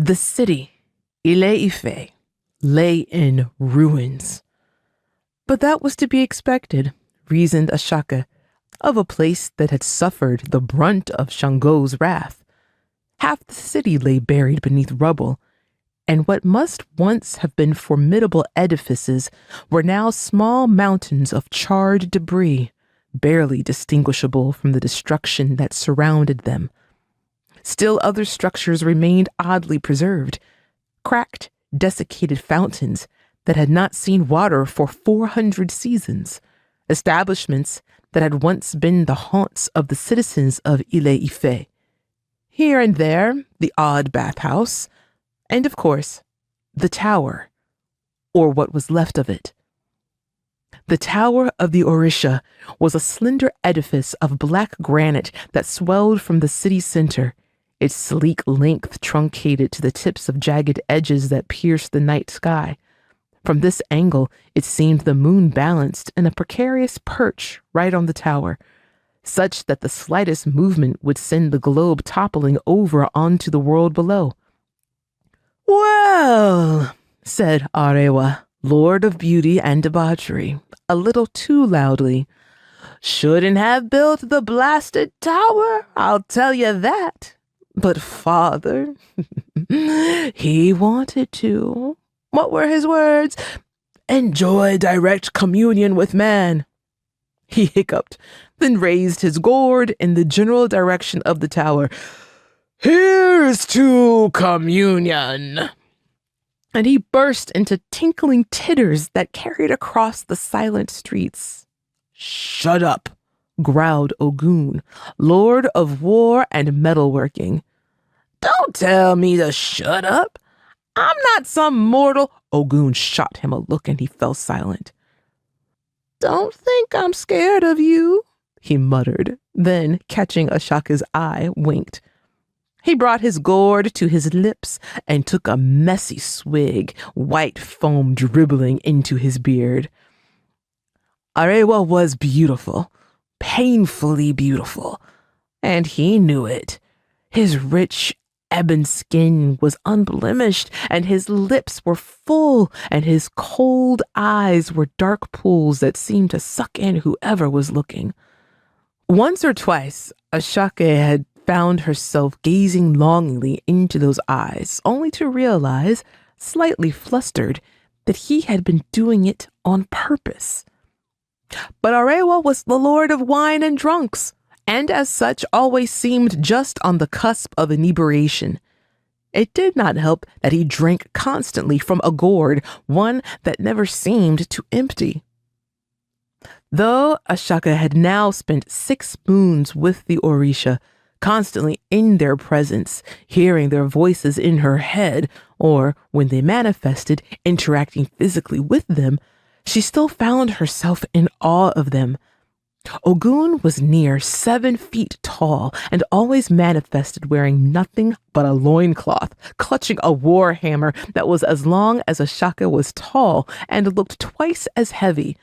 The city, Ile-Ife, lay in ruins. But that was to be expected, reasoned Ashâke, of a place that had suffered the brunt of Shango's wrath. Half the city lay buried beneath rubble, and what must once have been formidable edifices were now small mountains of charred debris, barely distinguishable from the destruction that surrounded them. Still other structures remained oddly preserved, cracked, desiccated fountains that had not seen water for 400 seasons, establishments that had once been the haunts of the citizens of Ile-Ife. Here and there, the odd bathhouse, and of course, the tower, or what was left of it. The tower of the Orisha was a slender edifice of black granite that swelled from the city center, its sleek length truncated to the tips of jagged edges that pierced the night sky. From this angle, it seemed the moon balanced in a precarious perch right on the tower, such that the slightest movement would send the globe toppling over onto the world below. "Well," said Arewa, Lord of Beauty and Debauchery, a little too loudly, "shouldn't have built the blasted tower, I'll tell you that. But father, he wanted to. What were his words? Enjoy direct communion with man." He hiccuped, then raised his gourd in the general direction of the tower. "Here's to communion!" And he burst into tinkling titters that carried across the silent streets. "Shut up," growled Ogun, Lord of War and Metalworking. "Don't tell me to shut up. I'm not some mortal." Ogun shot him a look and he fell silent. "Don't think I'm scared of you," he muttered, then, catching Ashâke's eye, winked. He brought his gourd to his lips and took a messy swig, white foam dribbling into his beard. Arewa was beautiful, painfully beautiful, and he knew it. His rich, ebon skin was unblemished, and his lips were full, and his cold eyes were dark pools that seemed to suck in whoever was looking. Once or twice, Ashâke had found herself gazing longingly into those eyes, only to realize, slightly flustered, that he had been doing it on purpose. But Arewa was the lord of wine and drunks, and as such always seemed just on the cusp of inebriation. It did not help that he drank constantly from a gourd, one that never seemed to empty. Though Ashâke had now spent 6 moons with the Orisha, constantly in their presence, hearing their voices in her head, or, when they manifested, interacting physically with them, she still found herself in awe of them. Ogun was near 7 feet tall and always manifested wearing nothing but a loincloth, clutching a war hammer that was as long as Ashâke was tall and looked twice as heavy.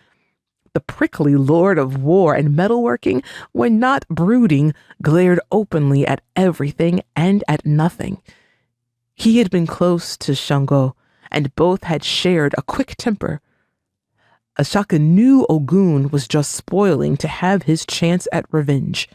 The prickly lord of war and metalworking, when not brooding, glared openly at everything and at nothing. He had been close to Shango, and both had shared a quick temper. Ashâke knew Ogun was just spoiling to have his chance at revenge.